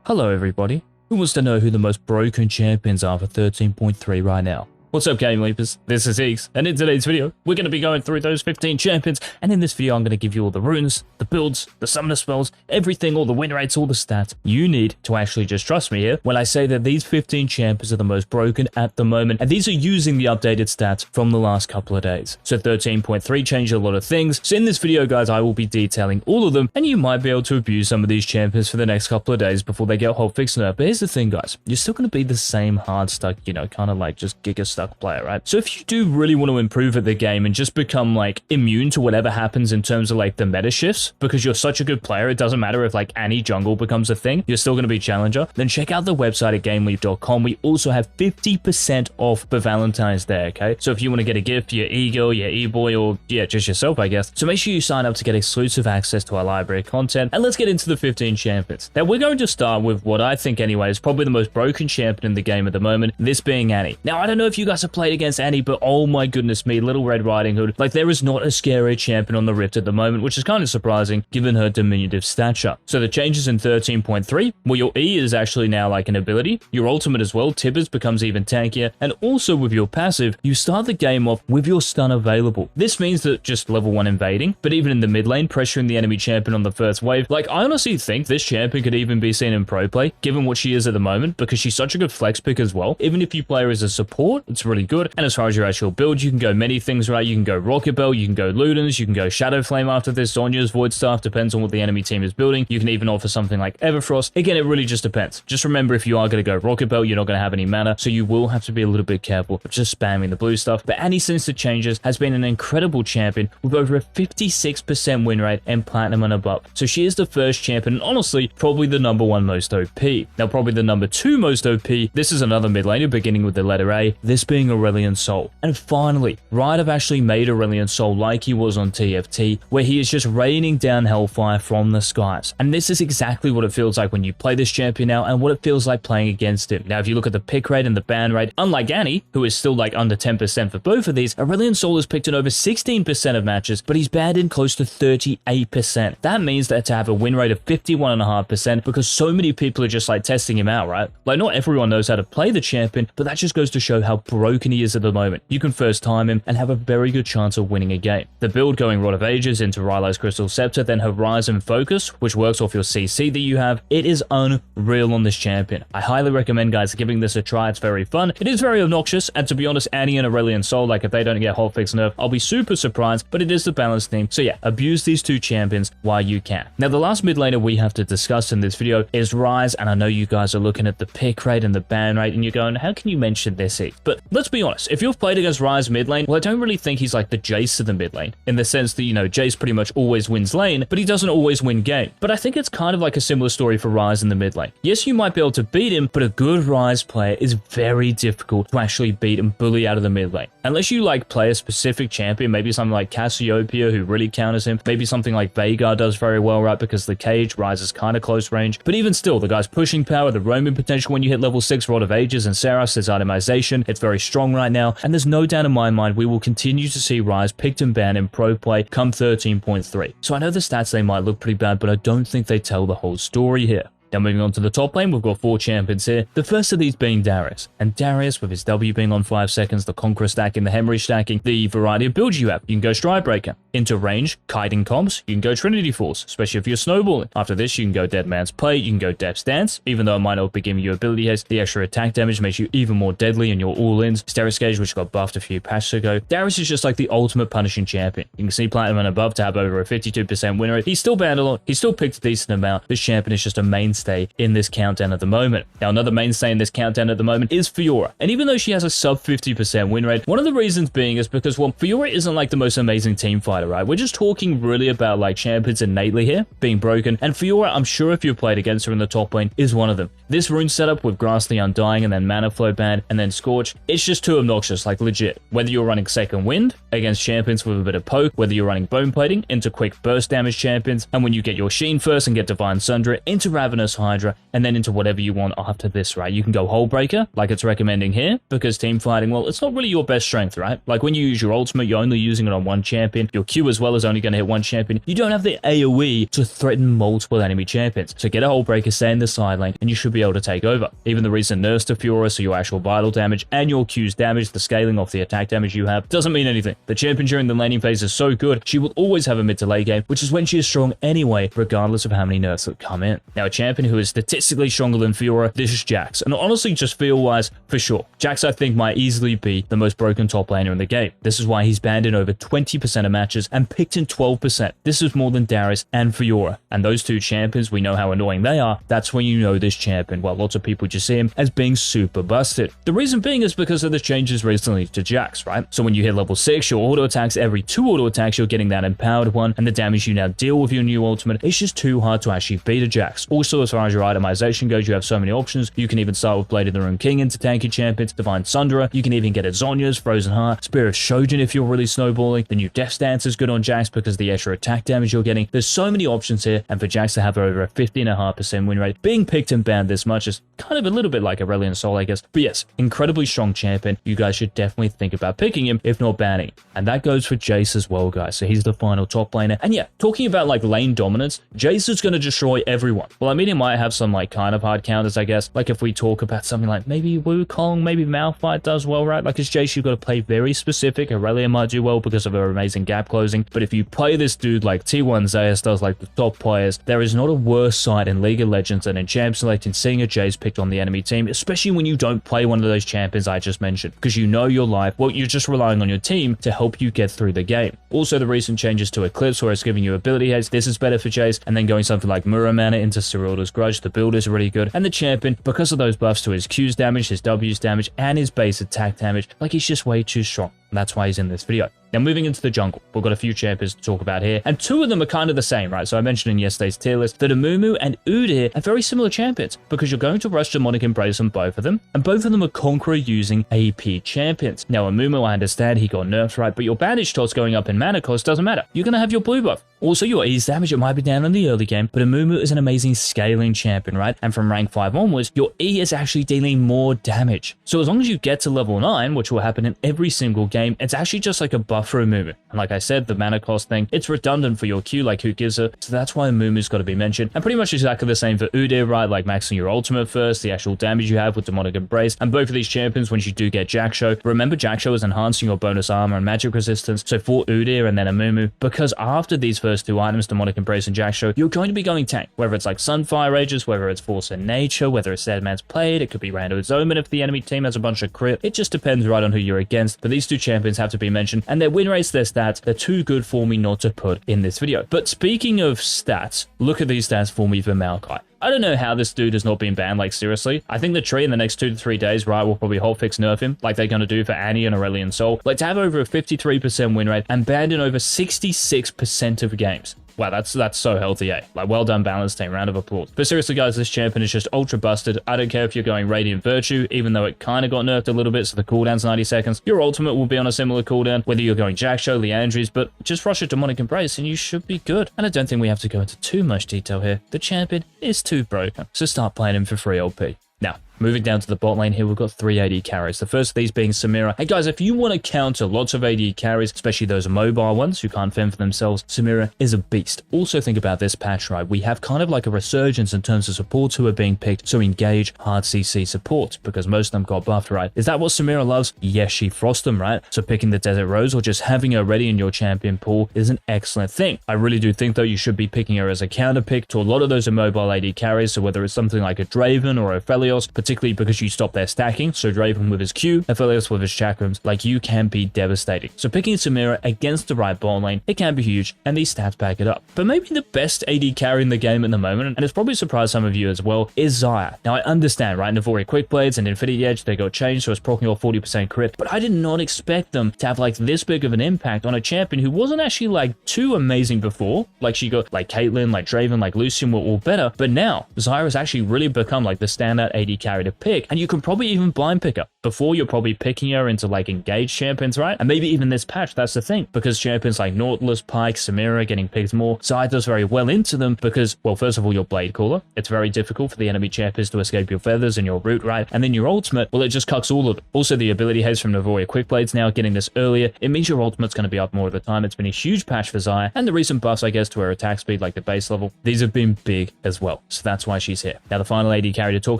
Hello everybody, who wants to know who the most broken champions are for 13.3 right now? What's up GameLeapers, this is Eeks, and in today's video, we're going to be going through those 15 champions, and in this video I'm going to give you all the runes, the builds, the summoner spells, everything, all the win rates, all the stats you need to actually just trust me here when I say that these 15 champions are the most broken at the moment, and these are using the updated stats from the last couple of days. So 13.3 changed a lot of things, so in this video guys I will be detailing all of them, and you might be able to abuse some of these champions for the next couple of days before they get hotfix nerfed. But here's the thing guys, you're still going to be the same hard stuck, kind of like just giga stuck player, right? So if you do really want to improve at the game and just become like immune to whatever happens in terms of like the meta shifts, because you're such a good player, it doesn't matter if like any jungle becomes a thing, you're still going to be challenger, then check out the website at GameLeap.com. We also have 50% off for Valentine's Day, okay? So if you want to get a gift for your e-girl, your e-boy, or yeah, just yourself, I guess. So make sure you sign up to get exclusive access to our library of content, and let's get into the 15 champions. Now we're going to start with what I think anyway is probably the most broken champion in the game at the moment, this being Annie. Now I don't know if you guys have played against Annie, but oh my goodness me, Little Red Riding Hood, like there is not a scary champion on the Rift at the moment, which is kind of surprising given her diminutive stature. So the changes in 13.3, well your E is actually now like an ability, your ultimate as well, Tibbers becomes even tankier, and also with your passive, you start the game off with your stun available. This means that just level 1 invading, but even in the mid lane, pressuring the enemy champion on the first wave, like I honestly think this champion could even be seen in pro play, given what she is at the moment, because she's such a good flex pick as well. Even if you play her as a support, it's really good, and as far as your actual build, you can go many things, right? You can go Rocket Bell, you can go Ludens, you can go Shadow Flame after this, Zhonya's Void Staff, depends on what the enemy team is building. You can even offer something like Everfrost. Again, it really just depends. Just remember, if you are going to go Rocket Bell, you're not going to have any mana, so you will have to be a little bit careful of just spamming the blue stuff. But Annie, since the changes, has been an incredible champion with over a 56% win rate and platinum and above. So she is the first champion, and honestly, probably the #1 most OP. Now, probably the #2 most OP, this is another mid laner beginning with the letter A, this being Aurelion Sol. And finally, Riot have actually made Aurelion Sol like he was on TFT, where he is just raining down hellfire from the skies. And this is exactly what it feels like when you play this champion now, and what it feels like playing against him. Now, if you look at the pick rate and the ban rate, unlike Annie, who is still like under 10% for both of these, Aurelion Sol is picked in over 16% of matches, but he's banned in close to 38%. That means that to have a win rate of 51.5%, because so many people are just like testing him out, right? Like not everyone knows how to play the champion, but that just goes to show how broken he is at the moment. You can first time him and have a very good chance of winning a game. The build going Rod of Ages into Rylai's Crystal Scepter, then Horizon Focus, which works off your CC that you have, it is unreal on this champion. I highly recommend guys giving this a try, it's very fun. It is very obnoxious, and to be honest, Annie and Aurelion Sol, like if they don't get hotfix nerf, I'll be super surprised, but it is the balance theme. So yeah, abuse these two champions while you can. Now the last mid laner we have to discuss in this video is Ryze, and I know you guys are looking at the pick rate and the ban rate, and you're going, how can you mention this? But let's be honest, if you've played against Ryze mid lane, well I don't really think he's like the Jace of the mid lane, in the sense that, Jace pretty much always wins lane, but he doesn't always win game. But I think it's kind of like a similar story for Ryze in the mid lane. Yes, you might be able to beat him, but a good Ryze player is very difficult to actually beat and bully out of the mid lane. Unless you like play a specific champion, maybe something like Cassiopeia who really counters him, maybe something like Veigar does very well, right, because the cage, Ryze is kind of close range. But even still, the guy's pushing power, the roaming potential when you hit level 6 Rod of Ages and Saras, his itemization, it's very strong right now, and there's no doubt in my mind we will continue to see Ryze picked and banned in pro play come 13.3. So I know the stats, they might look pretty bad, but I don't think they tell the whole story here. Now moving on to the top lane, we've got 4 champions here. The first of these being Darius. And Darius, with his W being on 5 seconds, the Conqueror stacking, the Hemorrhage stacking, the variety of builds you have. You can go Stridebreaker. Into range, kiting comps, you can go Trinity Force, especially if you're snowballing. After this, you can go Dead Man's Play, you can go Depth's Dance, even though it might not be giving you ability haste, the extra attack damage makes you even more deadly and you're all-ins. Steris Gauge, which got buffed a few patches ago. Darius is just like the ultimate punishing champion. You can see Platinum and above to have over a 52% win rate. He's still banned a lot, he's still picked a decent amount. This champion is just a mainstay in this countdown at the moment. Now another mainstay in this countdown at the moment is Fiora, and even though she has a sub 50% win rate, one of the reasons being is because, well, Fiora isn't like the most amazing team fighter, right? We're just talking really about like champions innately here being broken, and Fiora, I'm sure if you've played against her in the top lane, is one of them. This rune setup with Grass the Undying and then Mana Flow ban and then Scorch, it's just too obnoxious, like legit. Whether you're running Second Wind against champions with a bit of poke, whether you're running Bone Plating into quick burst damage champions, and when you get your Sheen first and get Divine Sundra into Ravenous Menace Hydra, and then into whatever you want after this, right? You can go Hullbreaker, like it's recommending here, because team fighting, well, it's not really your best strength, right? Like when you use your ultimate, you're only using it on one champion. Your Q as well is only going to hit one champion. You don't have the AoE to threaten multiple enemy champions. So get a Hullbreaker, stay in the side lane, and you should be able to take over. Even the recent nerfs to Fiora, so your actual vital damage and your Q's damage, the scaling off the attack damage you have, doesn't mean anything. The champion during the laning phase is so good, she will always have a mid to late game, which is when she is strong anyway, regardless of how many nerfs that come in. Now, a champion who is statistically stronger than Fiora, this is Jax. And honestly, just feel-wise, for sure. Jax, I think, might easily be the most broken top laner in the game. This is why he's banned in over 20% of matches and picked in 12%. This is more than Darius and Fiora. And those two champions, we know how annoying they are. That's when you know this champion, well, lots of people just see him as being super busted. The reason being is because of the changes recently to Jax, right? So when you hit level 6, your auto attacks, every 2 auto attacks, you're getting that empowered one, and the damage you now deal with your new ultimate, it's just too hard to actually beat a Jax. Also, as far as your itemization goes, you have so many options. You can even start with Blade of the Rune King into tanky champions, Divine Sunderer. You can even get a Zonya's, Frozen Heart, Spirit of Shojin if you're really snowballing. The new Death Stance is good on Jax because of the extra attack damage you're getting. There's so many options here, and for Jax to have over a 50.5% win rate, being picked and banned this much is kind of a little bit like Aurelion Sol, I guess. But yes, incredibly strong champion. You guys should definitely think about picking him, if not banning. And that goes for Jace as well, guys. So he's the final top laner. And yeah, talking about like lane dominance, Jace is going to destroy everyone. Well, I mean, he might have some like kind of hard counters, I guess. Like if we talk about something like maybe Wukong, maybe Malphite does well, right? Like as Jace, you've got to play very specific. Aurelia might do well because of her amazing gap closing. But if you play this dude like T1 Zeus does, like the top players, there is not a worse sight in League of Legends than in Champ Select and seeing a Jace picked on the enemy team, especially when you don't play one of those champions I just mentioned, because you know your life, well, you're just relying on your team to help you get through the game. Also, the recent changes to Eclipse, where it's giving you ability haste, this is better for Jace, and then going something like Muramana into Cyrilda's Grudge, the build is really good, and the champion, because of those buffs to his Q's damage, his W's damage, and his base attack damage, like he's just way too strong. And that's why he's in this video. Now, moving into the jungle, we've got a few champions to talk about here, and 2 of them are kind of the same, right? So I mentioned in yesterday's tier list that Amumu and Udyr are very similar champions, because you're going to rush Demonic Embrace on both of them, and both of them are Conqueror using AP champions. Now, Amumu, I understand he got nerfed, right? But your bandage toss going up in mana cost doesn't matter. You're going to have your blue buff. Also, your E's damage, it might be down in the early game, but Amumu is an amazing scaling champion, right? And from rank 5 onwards, your E is actually dealing more damage. So as long as you get to level 9, which will happen in every single game, it's actually just like a buff for Amumu. And like I said, the mana cost thing, it's redundant for your Q, like who gives it? So that's why Amumu's got to be mentioned. And pretty much exactly the same for Udyr, right? Like maxing your ultimate first, the actual damage you have with Demonic Embrace. And both of these champions, once you do get Jackshow, remember Jackshow is enhancing your bonus armor and magic resistance. So for Udyr and then Amumu, because after these first 2 items, Demonic Embrace and Jackshow, you're going to be going tank. Whether it's like Sunfire Ages, whether it's Force of Nature, whether it's Dead Man's Blade, it could be Rando's Omen if the enemy team has a bunch of crit. It just depends right on who you're against. But these 2 champions have to be mentioned, and their win rates, their stats, they're too good for me not to put in this video. But speaking of stats, look at these stats for me for Maokai. I don't know how this dude has not been banned, like seriously. I think the tree in the next 2 to 3 days, right, will probably hotfix nerf him, like they're going to do for Annie and Aurelion Sol. Like to have over a 53% win rate and banned in over 66% of games. Wow, that's so healthy, eh? Like, well done, Balance Team. Round of applause. But seriously, guys, this champion is just ultra busted. I don't care if you're going Radiant Virtue, even though it kind of got nerfed a little bit, so the cooldown's 90 seconds. Your ultimate will be on a similar cooldown, whether you're going Jackshow, Liandry's, but just rush a Demonic Embrace and you should be good. And I don't think we have to go into too much detail here. The champion is too broken, so start playing him for free LP. Now, moving down to the bot lane here, we've got 3 AD carries. The first of these being Samira. Hey guys, if you want to counter lots of AD carries, especially those mobile ones who can't fend for themselves, Samira is a beast. Also think about this patch, right? We have kind of like a resurgence in terms of supports who are being picked, so engage hard CC support, because most of them got buffed, right? Is that what Samira loves? Yes, she frosts them, right? So picking the Desert Rose or just having her ready in your champion pool is an excellent thing. I really do think though you should be picking her as a counter pick to a lot of those immobile AD carries, so whether it's something like a Draven or a Phelios, particularly because you stop their stacking, so Draven with his Q, Aphelios with his chakrams, like you can be devastating. So picking Samira against the right bot lane, it can be huge, and these stats back it up. But maybe the best AD carry in the game at the moment, and it's probably surprised some of you as well, is Xayah. Now I understand, right, Navori Quick Blades and Infinity Edge, they got changed, so it's proccing off 40% crit, but I did not expect them to have like this big of an impact on a champion who wasn't actually like too amazing before. Like she got like Caitlyn, like Draven, like Lucian were all better, but now Xayah has actually really become like the standout AD carry to pick, and you can probably even blind pick her. before you're probably picking her into like engaged champions, right? And maybe even this patch, that's the thing, because champions like Nautilus, Pyke, Samira getting picked more, Zaya does very well into them because, well, first of all, your Blade Caller, it's very difficult for the enemy champions to escape your feathers and your root, right? And then your ultimate, well, it just cucks all of it. Also, the ability haze from Navoria Quick Blades now, getting this earlier, it means your ultimate's going to be up more of the time. It's been a huge patch for Zaya, and the recent buffs, I guess, to her attack speed, like the base level, these have been big as well. So that's why she's here. Now, the final AD carry to talk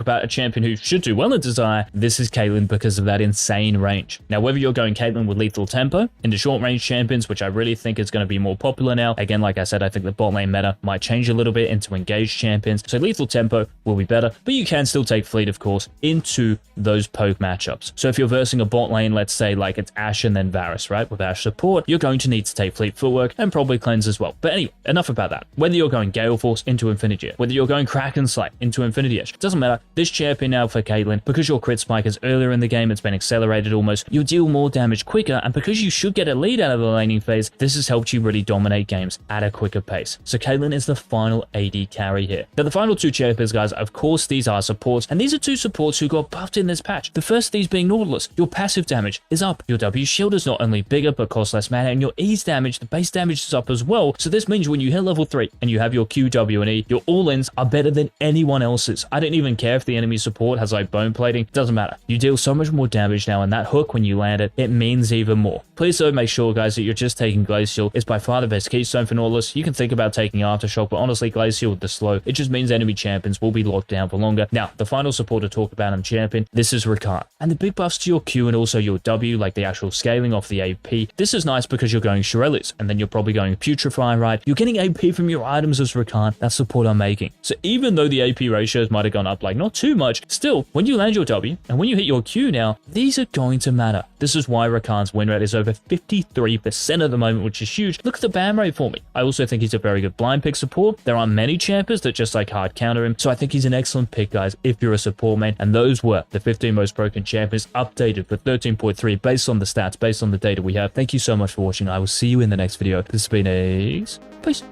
about, a champion who should do well into Zaya, this is Caitlyn because of that insane range. Now, whether you're going Caitlyn with lethal tempo into short range champions, which I really think is going to be more popular now. Again, like I said, I think the bot lane meta might change a little bit into engaged champions. So lethal tempo will be better, but you can still take fleet, of course, into those poke matchups. So if you're versing a bot lane, let's say like it's Ashe and then Varus, right? With Ashe support, you're going to need to take fleet footwork and probably cleanse as well. But anyway, enough about that. Whether you're going Gale Force into Infinity Edge, whether you're going Kraken Slay into Infinity Edge, doesn't matter. This champion now for Caitlyn, because your crit spike is earlier in the game, it's been accelerated almost, you'll deal more damage quicker, and because you should get a lead out of the laning phase, this has helped you really dominate games at a quicker pace. So Caitlyn is the final AD carry here. Now the final two champions, guys, of course these are supports, and these are two supports who got buffed in this patch. The first of these being Nautilus. Your passive damage is up, your W shield is not only bigger but costs less mana, and your E's damage, the base damage is up as well. So this means when you hit level 3 and you have your Q, W, and E, your all-ins are better than anyone else's. I don't even care if the enemy support has like bone plating, doesn't matter. You deal so much more damage now, and that hook when you land it, it means even more. Please though make sure, guys, that you're just taking Glacial. It's by far the best keystone for Nautilus. You can think about taking Aftershock, but honestly, Glacial with the slow, it just means enemy champions will be locked down for longer. Now, the final support to talk about on champion, this is Rakan. And the big buffs to your Q and also your W, like the actual scaling off the AP, this is nice because you're going Shirelles, and then you're probably going Putrefy, right? You're getting AP from your items as Rakan. That's support I'm making. So even though the AP ratios might have gone up like not too much, still, when you land your W and when you hit your Q now, these are going to matter. This is why Rakan's win rate is over 53% at the moment, which is huge. Look at the ban rate for me. I also think he's a very good blind pick support. There aren't many champions that just like hard counter him, so I think he's an excellent pick, guys, if you're a support main. And those were the 15 most broken champions updated for 13.3 based on the stats, based on the data we have. Thank you so much for watching. I will see you in the next video. This has been Ace. Peace.